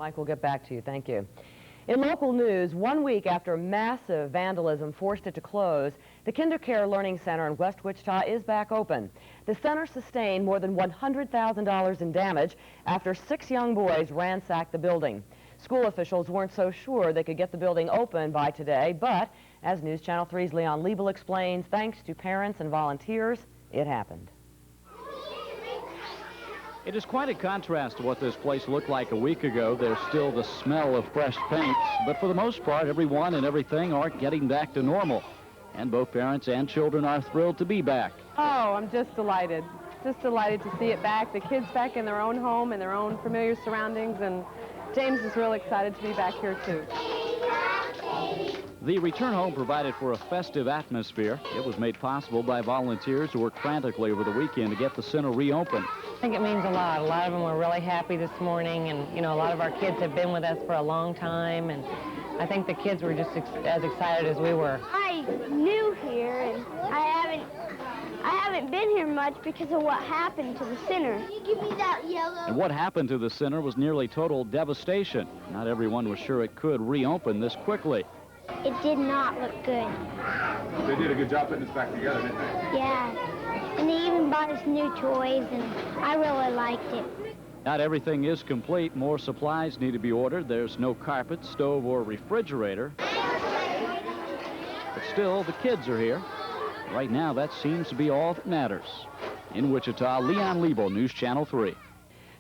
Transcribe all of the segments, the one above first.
Mike, we'll get back to you. Thank you. In local news, 1 week after massive vandalism forced it to close, the KinderCare Learning Center in West Wichita is back open. The center sustained more than $100,000 in damage after 6 young boys ransacked the building. School officials weren't so sure they could get the building open by today, but as News Channel 3's Leon Liebel explains, thanks to parents and volunteers, it happened. It is quite a contrast to what this place looked like a week ago. There's still the smell of fresh paint, but for the most part, everyone and everything are getting back to normal. And both parents and children are thrilled to be back. Oh, I'm just delighted. Just delighted to see it back. The kids back in their own home, in their own familiar surroundings, and James is really excited to be back here, too. The return home provided for a festive atmosphere. It was made possible by volunteers who worked frantically over the weekend to get the center reopened. I think it means a lot. A lot of them were really happy this morning, and, you know, a lot of our kids have been with us for a long time, and I think the kids were just as excited as we were. I'm new here, and I haven't been here much because of what happened to the center. Can you give me that yellow? And what happened to the center was nearly total devastation. Not everyone was sure it could reopen this quickly. It did not look good. They did a good job putting this back together, didn't they? Yeah, and they even bought us new toys, and I really liked it. Not everything is complete. More supplies need to be ordered. There's no carpet, stove, or refrigerator. But still, the kids are here. Right now, that seems to be all that matters. In Wichita, Leon Liebel, News Channel 3.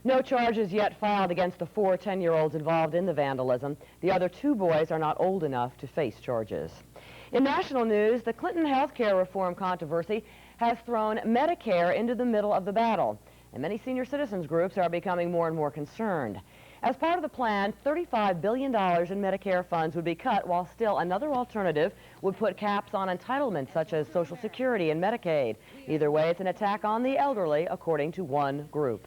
No charges yet filed against the 4 10-year-olds involved in the vandalism. The other 2 boys are not old enough to face charges. In national news, the Clinton health care reform controversy has thrown Medicare into the middle of the battle, and many senior citizens groups are becoming more and more concerned. As part of the plan, $35 billion in Medicare funds would be cut, while still another alternative would put caps on entitlements such as Social Security and Medicaid. Either way, it's an attack on the elderly, according to one group.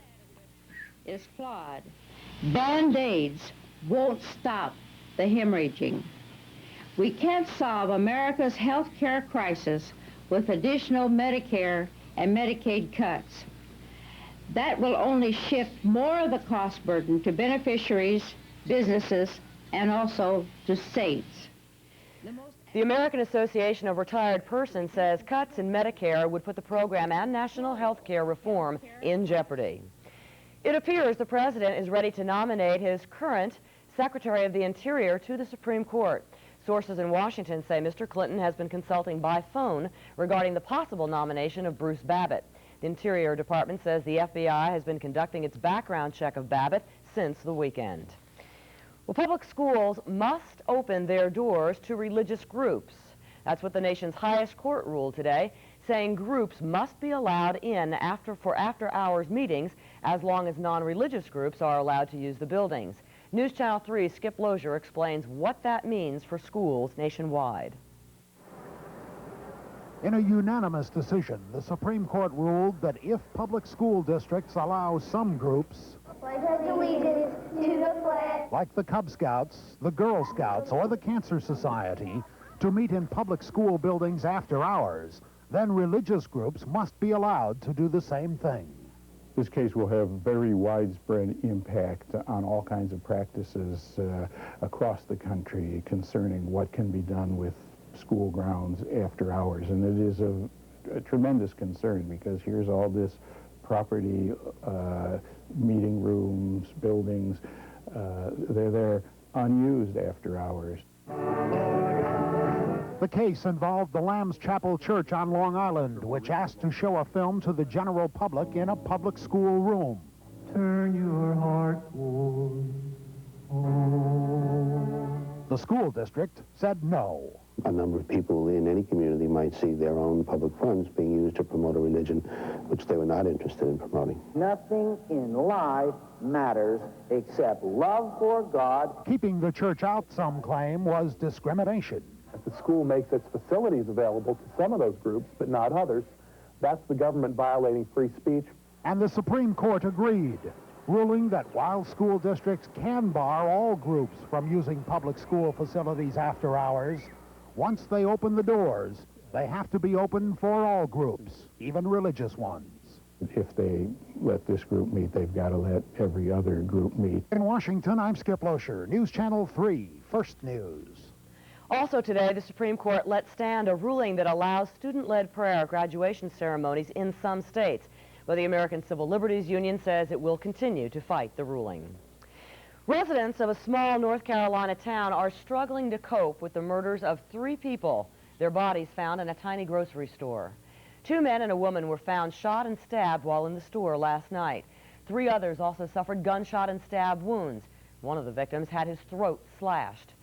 Is flawed. Band-Aids won't stop the hemorrhaging. We can't solve America's health care crisis with additional Medicare and Medicaid cuts. That will only shift more of the cost burden to beneficiaries, businesses, and also to states. The American Association of Retired Persons says cuts in Medicare would put the program and national health care reform in jeopardy. It appears the president is ready to nominate his current Secretary of the Interior to the Supreme Court. Sources in Washington say Mr. Clinton has been consulting by phone regarding the possible nomination of Bruce Babbitt. The Interior Department says the FBI has been conducting its background check of Babbitt since the weekend. Well, public schools must open their doors to religious groups. That's what the nation's highest court ruled today, saying groups must be allowed in for after-hours meetings as long as non-religious groups are allowed to use the buildings. News Channel 3's Skip Lozier explains what that means for schools nationwide. In a unanimous decision, the Supreme Court ruled that if public school districts allow some groups, like the Cub Scouts, the Girl Scouts, or the Cancer Society, to meet in public school buildings after hours, then religious groups must be allowed to do the same thing. This case will have very widespread impact on all kinds of practices across the country concerning what can be done with school grounds after hours. And it is a tremendous concern because here's all this property, meeting rooms, buildings, they're there unused after hours. The case involved the Lamb's Chapel Church on Long Island, which asked to show a film to the general public in a public school room. Turn your heart toward home. The school district said no. A number of people in any community might see their own public funds being used to promote a religion which they were not interested in promoting. Nothing in life matters except love for God. Keeping the church out, some claim, was discrimination. If the school makes its facilities available to some of those groups, but not others, that's the government violating free speech. And the Supreme Court agreed, ruling that while school districts can bar all groups from using public school facilities after hours, once they open the doors, they have to be open for all groups, even religious ones. If they let this group meet, they've got to let every other group meet. In Washington, I'm Skip Loescher, News Channel 3, First News. Also today, the Supreme Court let stand a ruling that allows student-led prayer at graduation ceremonies in some states. But the American Civil Liberties Union says it will continue to fight the ruling. Residents of a small North Carolina town are struggling to cope with the murders of 3 people. Their bodies found in a tiny grocery store. 2 men and a woman were found shot and stabbed while in the store last night. 3 others also suffered gunshot and stab wounds. One of the victims had his throat slashed.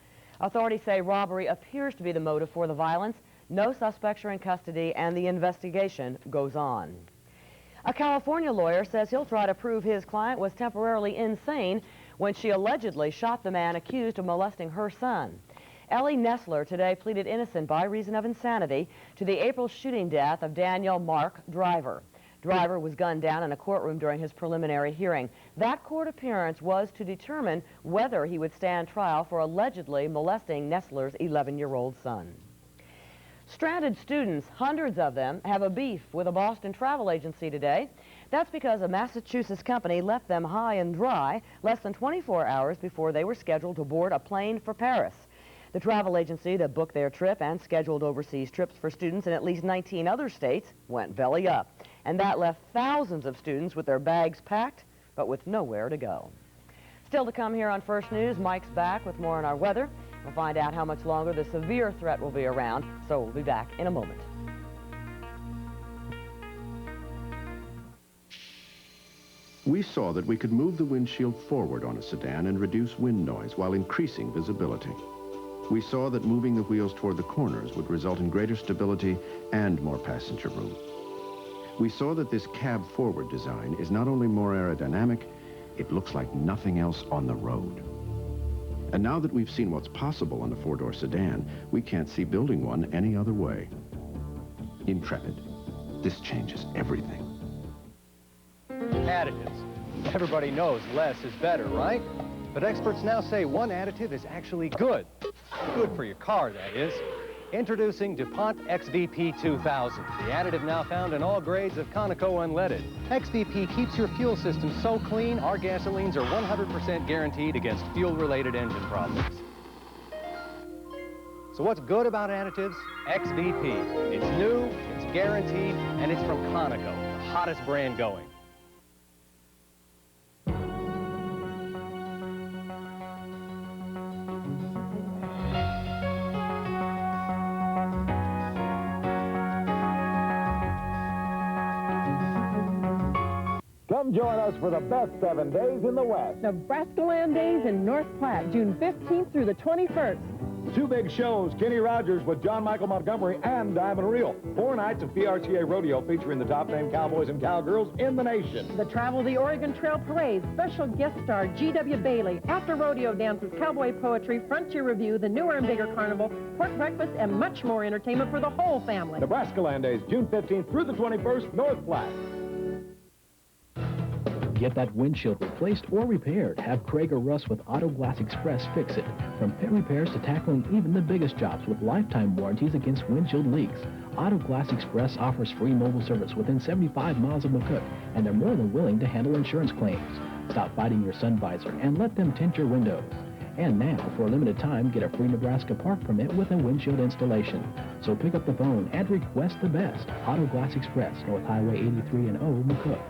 Authorities say robbery appears to be the motive for the violence. No suspects are in custody, and the investigation goes on. A California lawyer says he'll try to prove his client was temporarily insane when she allegedly shot the man accused of molesting her son. Ellie Nessler today pleaded innocent by reason of insanity to the April shooting death of Daniel Mark Driver. Driver was gunned down in a courtroom during his preliminary hearing. That court appearance was to determine whether he would stand trial for allegedly molesting Nessler's 11-year-old son. Stranded students, hundreds of them, have a beef with a Boston travel agency today. That's because a Massachusetts company left them high and dry less than 24 hours before they were scheduled to board a plane for Paris. The travel agency that booked their trip and scheduled overseas trips for students in at least 19 other states went belly up. And that left thousands of students with their bags packed, but with nowhere to go. Still to come here on First News, Mike's back with more on our weather. We'll find out how much longer the severe threat will be around, so we'll be back in a moment. We saw that we could move the windshield forward on a sedan and reduce wind noise while increasing visibility. We saw that moving the wheels toward the corners would result in greater stability and more passenger room. We saw that this cab-forward design is not only more aerodynamic, it looks like nothing else on the road. And now that we've seen what's possible on a 4-door sedan, we can't see building one any other way. Intrepid, this changes everything. Additives. Everybody knows less is better, right? But experts now say one additive is actually good. Good for your car, that is. Introducing DuPont XVP 2000, the additive now found in all grades of Conoco unleaded. XVP keeps your fuel system so clean, our gasolines are 100% guaranteed against fuel-related engine problems. So what's good about additives? XVP. It's new, it's guaranteed, and it's from Conoco, the hottest brand going. Come join us for the best 7 days in the West. Nebraska Land Days in North Platte, June 15th through the 21st. 2 big shows, Kenny Rogers with John Michael Montgomery and Diamond Reel. 4 nights of PRTA rodeo featuring the top-name cowboys and cowgirls in the nation. The Travel the Oregon Trail Parade, special guest star G.W. Bailey, after rodeo dances, cowboy poetry, frontier review, the newer and bigger carnival, pork breakfast, and much more entertainment for the whole family. Nebraska Land Days, June 15th through the 21st, North Platte. Get that windshield replaced or repaired. Have Craig or Russ with Auto Glass Express fix it. From pit repairs to tackling even the biggest jobs with lifetime warranties against windshield leaks. Auto Glass Express offers free mobile service within 75 miles of McCook, and they're more than willing to handle insurance claims. Stop fighting your sun visor and let them tint your windows. And now, for a limited time, get a free Nebraska park permit with a windshield installation. So pick up the phone and request the best. Auto Glass Express, North Highway 83 and O, McCook.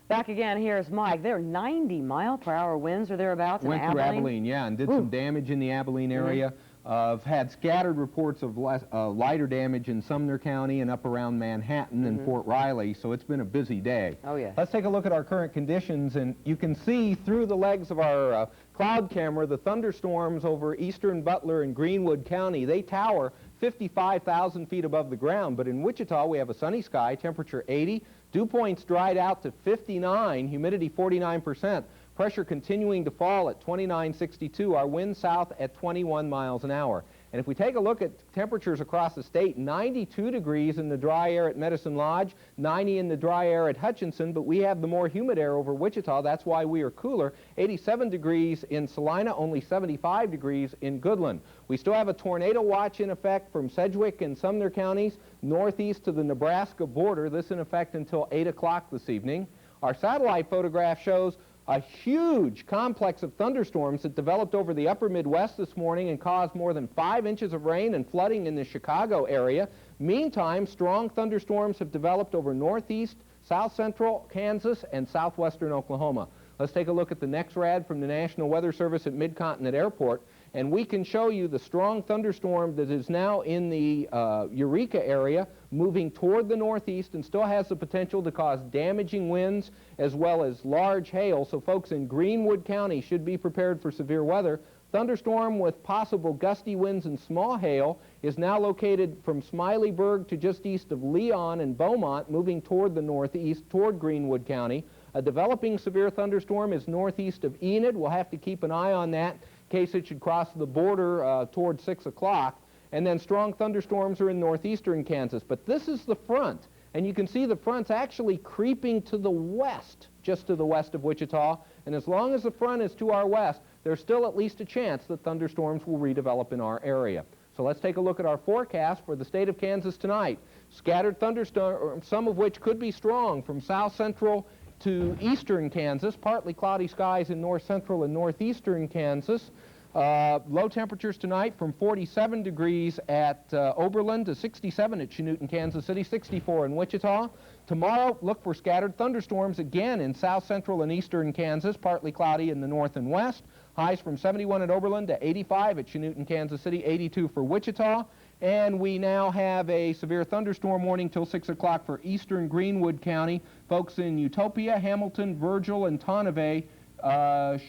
Back again, here's Mike. There are 90-mile-per-hour winds or thereabouts in Abilene. Went through Abilene, yeah, and did some damage in the Abilene area. I've had scattered reports of lighter damage in Sumner County and up around Manhattan and Fort Riley, so it's been a busy day. Oh, yeah. Let's take a look at our current conditions, and you can see through the legs of our cloud camera the thunderstorms over eastern Butler and Greenwood County. They tower 55,000 feet above the ground, but in Wichita we have a sunny sky, temperature 80, dew points dried out to 59, humidity 49%. Pressure continuing to fall at 2962, our wind south at 21 miles an hour. And if we take a look at temperatures across the state, 92 degrees in the dry air at Medicine Lodge, 90 in the dry air at Hutchinson, but we have the more humid air over Wichita. That's why we are cooler. 87 degrees in Salina, only 75 degrees in Goodland. We still have a tornado watch in effect from Sedgwick and Sumner counties northeast to the Nebraska border. This in effect until 8 o'clock this evening. Our satellite photograph shows a huge complex of thunderstorms that developed over the upper Midwest this morning and caused more than 5 inches of rain and flooding in the Chicago area. Meantime, strong thunderstorms have developed over northeast, south central Kansas, and southwestern Oklahoma. Let's take a look at the next rad from the National Weather Service at Mid-Continent Airport, and we can show you the strong thunderstorm that is now in the Eureka area, moving toward the northeast and still has the potential to cause damaging winds as well as large hail. So folks in Greenwood County should be prepared for severe weather. Thunderstorm with possible gusty winds and small hail is now located from Smileyburg to just east of Leon and Beaumont, moving toward the northeast, toward Greenwood County. A developing severe thunderstorm is northeast of Enid. We'll have to keep an eye on that in case it should cross the border toward 6 o'clock. And then strong thunderstorms are in northeastern Kansas. But this is the front, and you can see the front's actually creeping to the west, just to the west of Wichita. And as long as the front is to our west, there's still at least a chance that thunderstorms will redevelop in our area. So let's take a look at our forecast for the state of Kansas tonight. Scattered thunderstorms, some of which could be strong from south central to eastern Kansas, partly cloudy skies in north central and northeastern Kansas. Low temperatures tonight from 47 degrees at Oberlin to 67 at Chanute and Kansas City, 64 in Wichita. Tomorrow, look for scattered thunderstorms again in south central and eastern Kansas, partly cloudy in the north and west. Highs from 71 at Oberlin to 85 at Chanute and Kansas City, 82 for Wichita. And we now have a severe thunderstorm warning till 6 o'clock for eastern Greenwood County. Folks in Utopia, Hamilton, Virgil, and Tonavay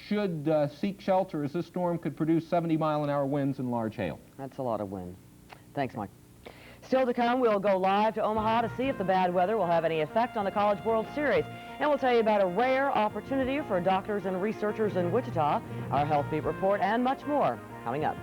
should seek shelter, as this storm could produce 70-mile-an-hour winds and large hail. That's a lot of wind. Thanks, Mike. Still to come, we'll go live to Omaha to see if the bad weather will have any effect on the College World Series. And we'll tell you about a rare opportunity for doctors and researchers in Wichita, our Health Beat report, and much more coming up.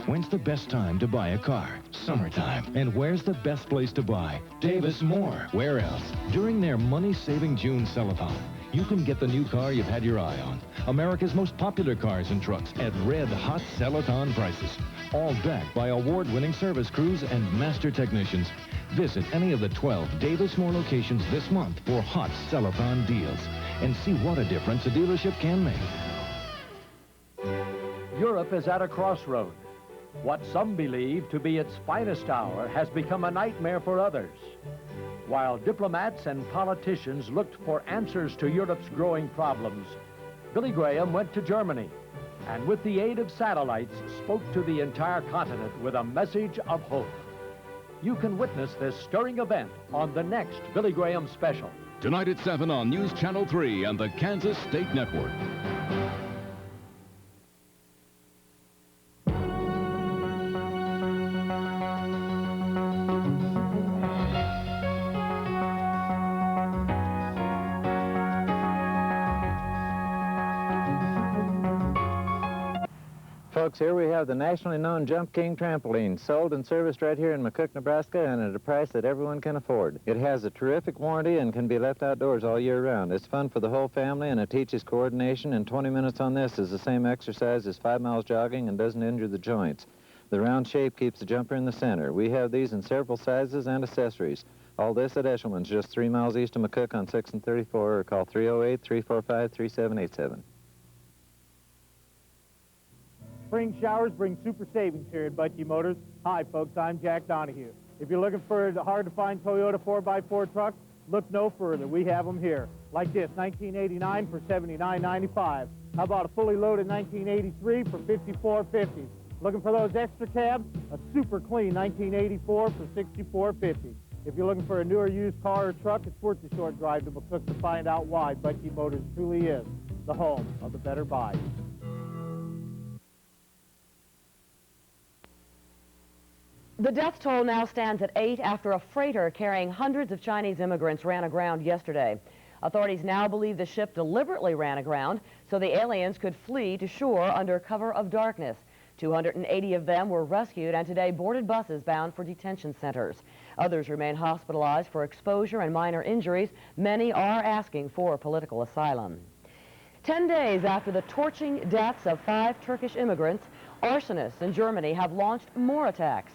When's the best time to buy a car? Summertime. And where's the best place to buy? Davis Moore. Where else? During their money-saving June sell-a-thon, you can get the new car you've had your eye on. America's most popular cars and trucks at red-hot sell-a-thon prices. All backed by award-winning service crews and master technicians. Visit any of the 12 Davis Moore locations this month for hot sell-a-thon deals. And see what a difference a dealership can make. Europe is at a crossroad. What some believe to be its finest hour has become a nightmare for others. While diplomats and politicians looked for answers to Europe's growing problems, Billy Graham went to Germany and with the aid of satellites spoke to the entire continent with a message of hope. You can witness this stirring event on the next Billy Graham special. Tonight at 7 on News Channel 3 and the Kansas State Network. Folks, here we have the nationally known Jump King trampoline, sold and serviced right here in McCook, Nebraska, and at a price that everyone can afford. It has a terrific warranty and can be left outdoors all year round. It's fun for the whole family, and it teaches coordination, and 20 minutes on this is the same exercise as 5 miles jogging and doesn't injure the joints. The round shape keeps the jumper in the center. We have these in several sizes and accessories. All this at Eshelman's, just 3 miles east of McCook on 6 and 34, or call 308-345-3787. Spring showers bring super savings here at Butchie Motors. Hi, folks, I'm Jack Donahue. If you're looking for a hard-to-find Toyota 4x4 truck, look no further. We have them here. Like this, 1989 for $79.95. How about a fully loaded 1983 for $54.50? Looking for those extra cabs? A super clean 1984 for $64.50. If you're looking for a newer used car or truck, it's worth the short drive to McCook to find out why Butchie Motors truly is the home of the better buy. The death toll now stands at 8 after a freighter carrying hundreds of Chinese immigrants ran aground yesterday. Authorities now believe the ship deliberately ran aground so the aliens could flee to shore under cover of darkness. 280 of them were rescued and today boarded buses bound for detention centers. Others remain hospitalized for exposure and minor injuries. Many are asking for political asylum. 10 days after the torching deaths of 5 Turkish immigrants, arsonists in Germany have launched more attacks.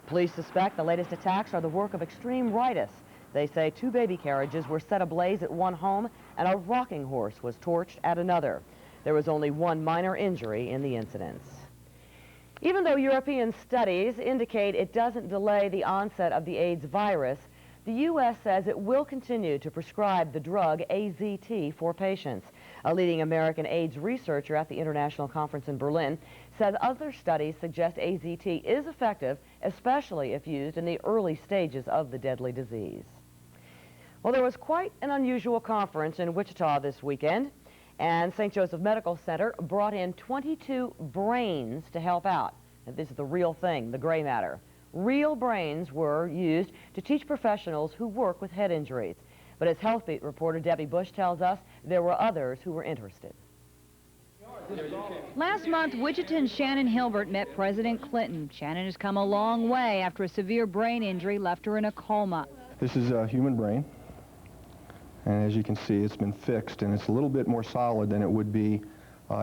Police suspect the latest attacks are the work of extreme rightists. They say 2 baby carriages were set ablaze at one home and a rocking horse was torched at another. There was only 1 minor injury in the incidents. Even though European studies indicate it doesn't delay the onset of the AIDS virus, the U.S. says it will continue to prescribe the drug AZT for patients. A leading American AIDS researcher at the International Conference in Berlin says other studies suggest AZT is effective, especially if used in the early stages of the deadly disease. Well, there was quite an unusual conference in Wichita this weekend, and St. Joseph Medical Center brought in 22 brains to help out. And this is the real thing, the gray matter. Real brains were used to teach professionals who work with head injuries. But as Health Beat reporter Debbie Bush tells us, there were others who were interested. Last month, Wichitan Shannon Hilbert met President Clinton. Shannon has come a long way after a severe brain injury left her in a coma. This is a human brain, and as you can see, it's been fixed, and it's a little bit more solid than it would be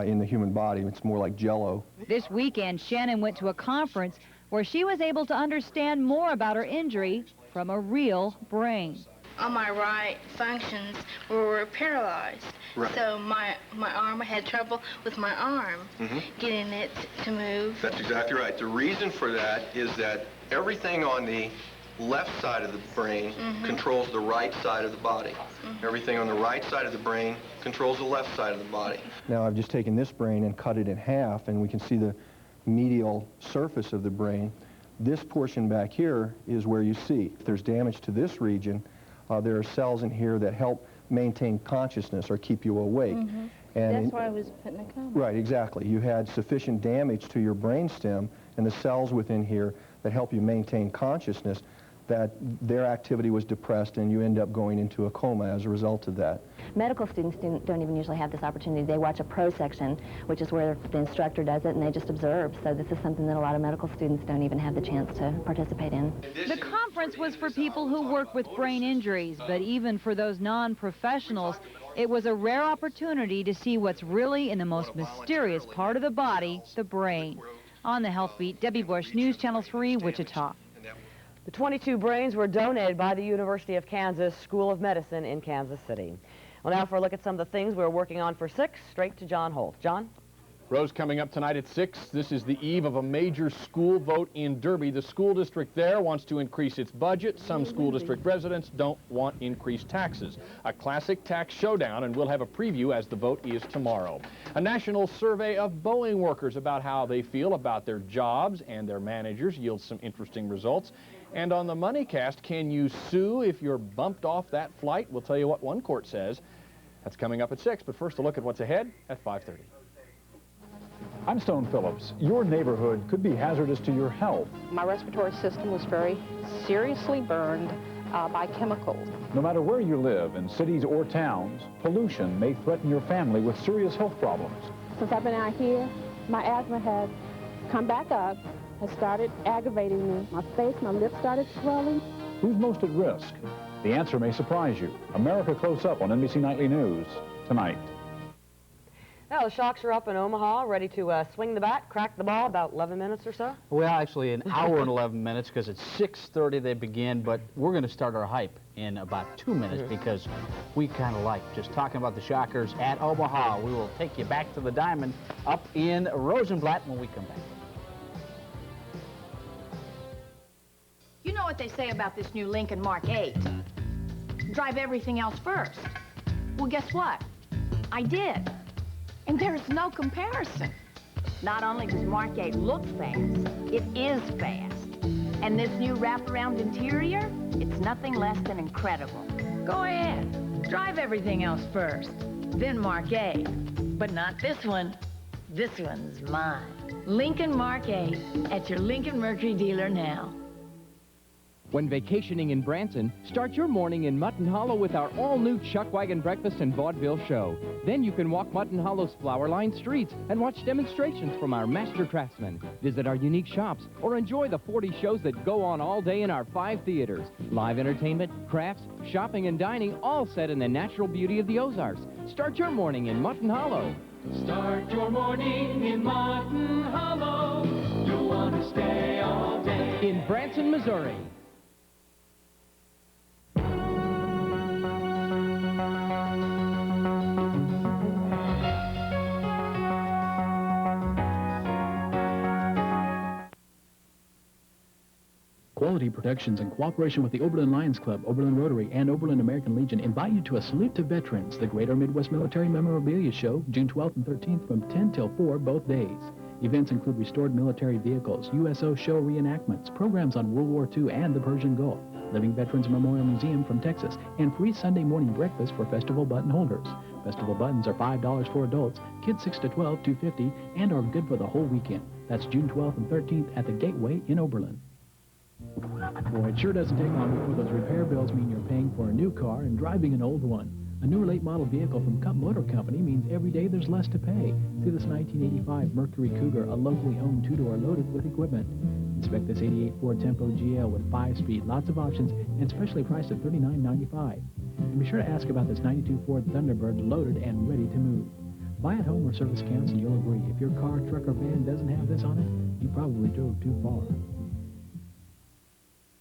in the human body. It's more like Jell-O. This weekend, Shannon went to a conference where she was able to understand more about her injury from a real brain. On my right functions were paralyzed. Right. So my arm, I had trouble with my arm getting it to move. That's exactly right. The reason for that is that everything on the left side of the brain controls the right side of the body. Everything on the right side of the brain controls the left side of the body. Now I've just taken this brain and cut it in half, and we can see the medial surface of the brain. This portion back here is where you see. If there's damage to this region, there are cells in here that help maintain consciousness or keep you awake. And that's why I was put in a coma. Right, exactly. You had sufficient damage to your brainstem and the cells within here that help you maintain consciousness, that their activity was depressed and you end up going into a coma as a result of that. Medical students don't even usually have this opportunity. They watch a pro section, which is where the instructor does it, and they just observe. So this is something that a lot of medical students don't even have the chance to participate in. The conference was for people who work with brain injuries, but even for those non-professionals, it was a rare opportunity to see what's really in the most mysterious part of the body, the brain. On the Health Beat, Debbie Bush, News Channel 3, Wichita. The 22 brains were donated by the University of Kansas School of Medicine in Kansas City. Well, now for a look at some of the things we're working on for 6, straight to John Holt. John? Rose, coming up tonight at 6, this is the eve of a major school vote in Derby. The school district there wants to increase its budget. Some school district residents don't want increased taxes. A classic tax showdown, and we'll have a preview as the vote is tomorrow. A national survey of Boeing workers about how they feel about their jobs and their managers yields some interesting results. And on the MoneyCast, can you sue if you're bumped off that flight? We'll tell you what one court says. That's coming up at 6, but first a look at what's ahead at 5:30. I'm Stone Phillips. Your neighborhood could be hazardous to your health. My respiratory system was very seriously burned by chemicals. No matter where you live, in cities or towns, pollution may threaten your family with serious health problems. Since I've been out here, my asthma has come back up, has started aggravating me. My face, my lips started swelling. Who's most at risk? The answer may surprise you. America Close Up on NBC Nightly News tonight. Now, the Shocks are up in Omaha, ready to swing the bat, crack the ball, about 11 minutes or so? Well, actually, an hour and 11 minutes, because it's 6:30 they begin, but we're going to start our hype in about 2 minutes, because we kind of like just talking about the Shockers at Omaha. We will take you back to the Diamond up in Rosenblatt when we come back. You know what they say about this new Lincoln Mark 8? Drive everything else first. Well, guess what? I did. And there's no comparison. Not only does Mark 8 look fast, it is fast. And this new wraparound interior, it's nothing less than incredible. Go ahead, drive everything else first, then Mark 8. But not this one. This one's mine. Lincoln Mark 8 at your Lincoln Mercury dealer now. When vacationing in Branson, start your morning in Mutton Hollow with our all-new Chuck Wagon Breakfast and Vaudeville show. Then you can walk Mutton Hollow's flower-lined streets and watch demonstrations from our master craftsmen. Visit our unique shops or enjoy the 40 shows that go on all day in our 5 theaters. Live entertainment, crafts, shopping, and dining, all set in the natural beauty of the Ozarks. Start your morning in Mutton Hollow. Start your morning in Mutton Hollow. You'll want to stay all day. In Branson, Missouri. Quality Productions, in cooperation with the Oberlin Lions Club, Oberlin Rotary, and Oberlin American Legion, invite you to a Salute to Veterans, the Greater Midwest Military Memorabilia Show, June 12th and 13th from 10 till 4 both days. Events include restored military vehicles, USO show reenactments, programs on World War II and the Persian Gulf, Living Veterans Memorial Museum from Texas, and free Sunday morning breakfast for festival button holders. Festival buttons are $5 for adults, kids 6 to 12, $2.50, and are good for the whole weekend. That's June 12th and 13th at the Gateway in Oberlin. Boy, it sure doesn't take long before those repair bills mean you're paying for a new car and driving an old one. A new late model vehicle from Cup Motor Company means every day there's less to pay. See this 1985 Mercury Cougar, a locally owned two-door loaded with equipment. Inspect this 88 Ford Tempo GL with 5-speed, lots of options, and specially priced at $39.95. And be sure to ask about this 92 Ford Thunderbird loaded and ready to move. Buy at home where service counts and you'll agree. If your car, truck, or van doesn't have this on it, you probably drove too far.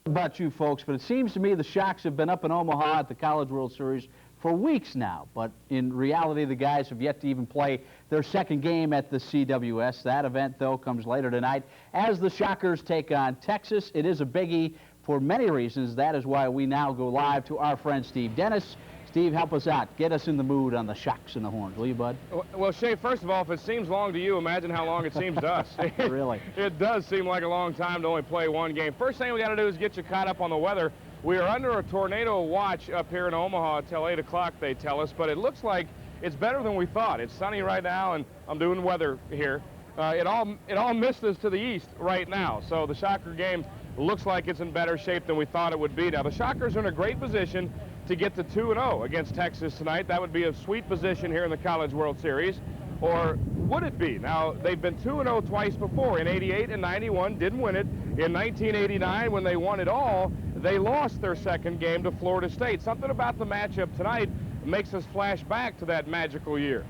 About you folks, but it seems to me the Shocks have been up in Omaha at the College World Series for weeks now, but in reality the guys have yet to even play their second game at the CWS. That event, though, comes later tonight as the Shockers take on Texas. It is a biggie for many reasons. That is why we now go live to our friend Steve Dennis. Steve, help us out. Get us in the mood on the Shocks and the Horns, will you, bud? Well, Shay, first of all, if it seems long to you, imagine how long it seems to us. Really? It does seem like a long time to only play one game. First thing we got to do is get you caught up on the weather. We are under a tornado watch up here in Omaha until 8 o'clock, they tell us, but it looks like it's better than we thought. It's sunny right now, and I'm doing weather here. It all missed us to the east right now, so the Shocker game looks like it's in better shape than we thought it would be. Now, the Shockers are in a great position to get to 2-0 against Texas tonight. That would be a sweet position here in the College World Series. Or would it be? Now, they've been 2-0 twice before. In '88 and '91, didn't win it. In 1989, when they won it all, they lost their second game to Florida State. Something about the matchup tonight makes us flash back to that magical year.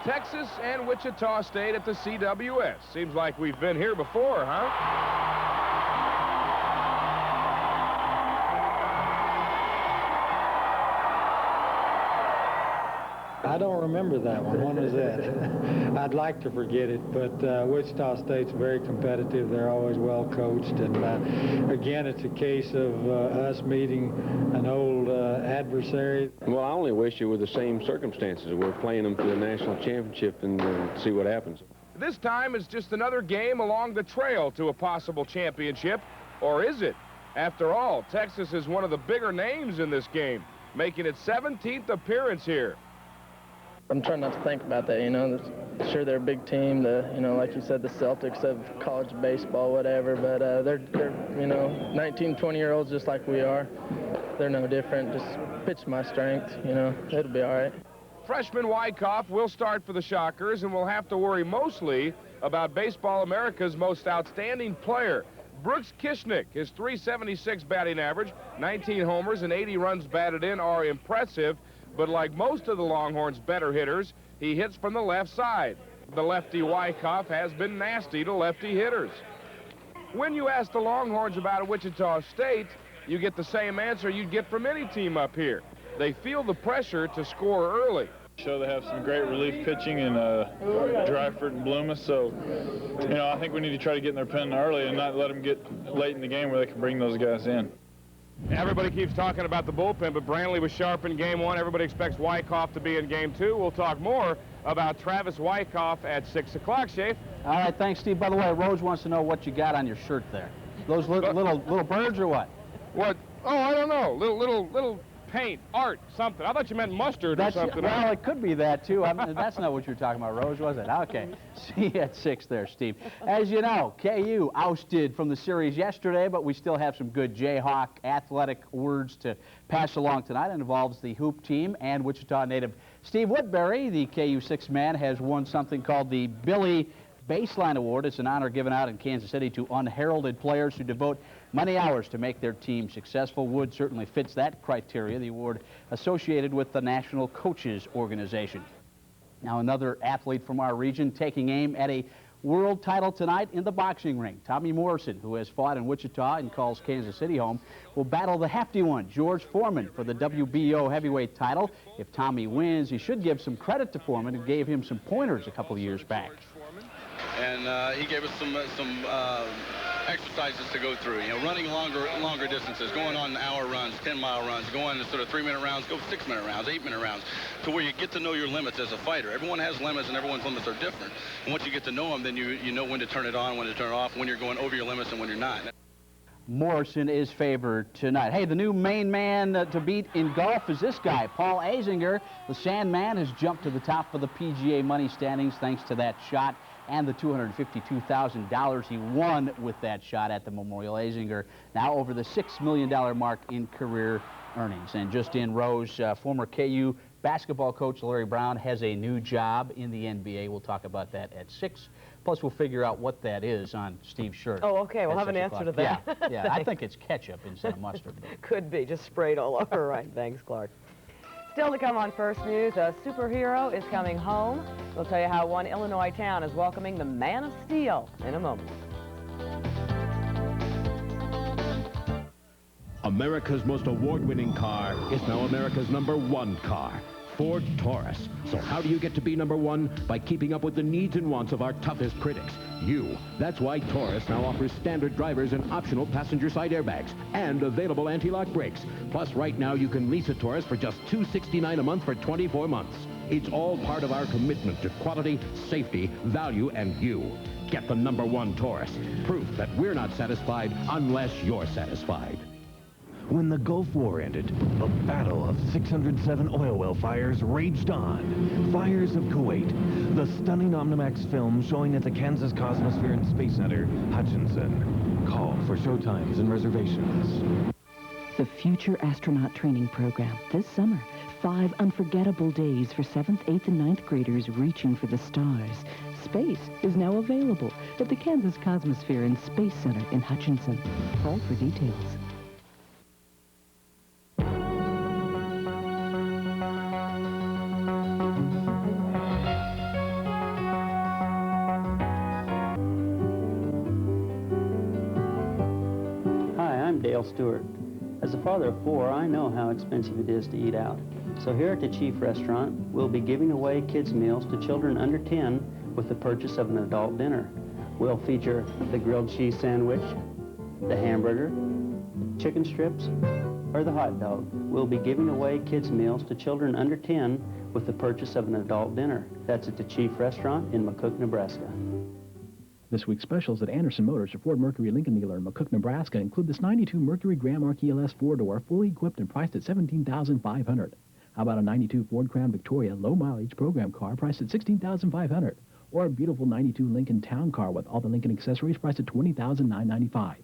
Texas and Wichita State at the CWS. Seems like we've been here before, huh? I don't remember that one. When was that? I'd like to forget it, but Wichita State's very competitive. They're always well coached, and again, it's a case of us meeting an old adversary. Well, I only wish it were the same circumstances. We're playing them for the national championship and see what happens. This time it's just another game along the trail to a possible championship, or is it? After all, Texas is one of the bigger names in this game, making its 17th appearance here. I'm trying not to think about that, you know. Sure, they're a big team, you know, like you said, the Celtics of college baseball, whatever, but they're, you know, 19, 20-year-olds just like we are. They're no different. Just pitch my strength, you know. It'll be all right. Freshman Wyckoff will start for the Shockers, and we'll have to worry mostly about Baseball America's most outstanding player, Brooks Kishnick. His .376 batting average, 19 homers, and 80 runs batted in are impressive. But like most of the Longhorns' better hitters, he hits from the left side. The lefty Wyckoff has been nasty to lefty hitters. When you ask the Longhorns about Wichita State, you get the same answer you'd get from any team up here. They feel the pressure to score early. Show they have some great relief pitching in Dryford and Bloomis, so, you know, I think we need to try to get in their pen early and not let them get late in the game where they can bring those guys in. Everybody keeps talking about the bullpen, but Brantley was sharp in game one. Everybody expects Wyckoff to be in game two. We'll talk more about Travis Wyckoff at 6 o'clock, Shafe. All right, thanks, Steve. By the way, Rose wants to know what you got on your shirt there. Those little birds or what? What? Oh, I don't know. Little paint, art, something. I thought you meant mustard or something. Well, it could be that, too. That's not what you were talking about, Rose, was it? Okay. See you at 6 there, Steve. As you know, KU ousted from the series yesterday, but we still have some good Jayhawk athletic words to pass along tonight. It involves the hoop team and Wichita native Steve Woodbury. The KU six-man has won something called the Billy Baseline Award. It's an honor given out in Kansas City to unheralded players who devote many hours to make their team successful. Wood certainly fits that criteria, the award associated with the National Coaches Organization. Now another athlete from our region taking aim at a world title tonight in the boxing ring. Tommy Morrison, who has fought in Wichita and calls Kansas City home, will battle the hefty one, George Foreman, for the WBO heavyweight title. If Tommy wins, he should give some credit to Foreman, who gave him some pointers a couple of years back. And he gave us some exercises to go through, you know, running longer distances, going on hour runs, 10-mile runs, going sort of 3-minute rounds, go 6-minute rounds, 8-minute rounds, to where you get to know your limits as a fighter. Everyone has limits, and everyone's limits are different. And once you get to know them, then you know when to turn it on, when to turn it off, when you're going over your limits and when you're not. Morrison is favored tonight. Hey, the new main man to beat in golf is this guy, Paul Azinger. The Sandman has jumped to the top of the PGA money standings thanks to that shot and the $252,000 he won with that shot at the Memorial. Azinger now over the $6 million mark in career earnings. And just in, Rose, former KU basketball coach Larry Brown has a new job in the NBA. We'll talk about that at 6. Plus, we'll figure out what that is on Steve's shirt. Oh, okay. We'll have an answer to that. Yeah, I think it's ketchup instead of mustard. Could be. Just sprayed all over. Right. Thanks, Clark. Still to come on First News, a superhero is coming home. We'll tell you how one Illinois town is welcoming the Man of Steel in a moment. America's most award-winning car is now America's #1 car, Ford Taurus. So how do you get to be #1? By keeping up with the needs and wants of our toughest critics, you. That's why Taurus now offers standard drivers and optional passenger side airbags and available anti-lock brakes. Plus, right now, you can lease a Taurus for just $269 a month for 24 months. It's all part of our commitment to quality, safety, value, and you. Get the #1 Taurus. Proof that we're not satisfied unless you're satisfied. When the Gulf War ended, the battle of 607 oil well fires raged on. Fires of Kuwait. The stunning Omnimax film showing at the Kansas Cosmosphere and Space Center, Hutchinson. Call for showtimes and reservations. The Future Astronaut Training Program this summer. 5 unforgettable days for 7th, 8th, and 9th graders reaching for the stars. Space is now available at the Kansas Cosmosphere and Space Center in Hutchinson. Call for details. Stewart. As a father of 4, I know how expensive it is to eat out. So here at the Chief Restaurant, we'll be giving away kids' meals to children under 10 with the purchase of an adult dinner. We'll feature the grilled cheese sandwich, the hamburger, chicken strips, or the hot dog. We'll be giving away kids' meals to children under 10 with the purchase of an adult dinner. That's at the Chief Restaurant in McCook, Nebraska. This week's specials at Anderson Motors, a Ford Mercury Lincoln dealer in McCook, Nebraska, include this 92 Mercury Grand Marquis LS 4-door, fully equipped and priced at $17,500. How about a 92 Ford Crown Victoria low-mileage program car priced at $16,500? Or a beautiful 92 Lincoln Town Car with all the Lincoln accessories priced at $20,995.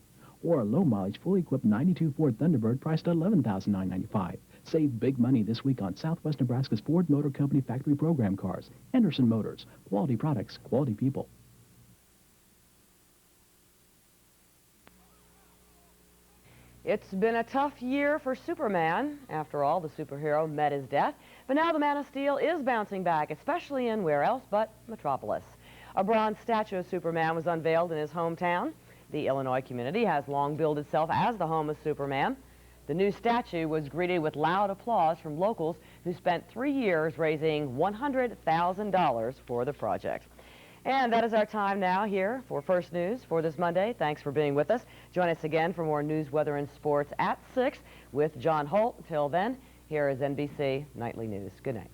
Or a low-mileage, fully equipped 92 Ford Thunderbird priced at $11,995. Save big money this week on Southwest Nebraska's Ford Motor Company factory program cars. Anderson Motors. Quality products, quality people. It's been a tough year for Superman. After all, the superhero met his death. But now the Man of Steel is bouncing back, especially in where else but Metropolis. A bronze statue of Superman was unveiled in his hometown. The Illinois community has long billed itself as the home of Superman. The new statue was greeted with loud applause from locals who spent 3 years raising $100,000 for the project. And that is our time now here for First News for this Monday. Thanks for being with us. Join us again for more news, weather, and sports at 6 with John Holt. Till then, here is NBC Nightly News. Good night.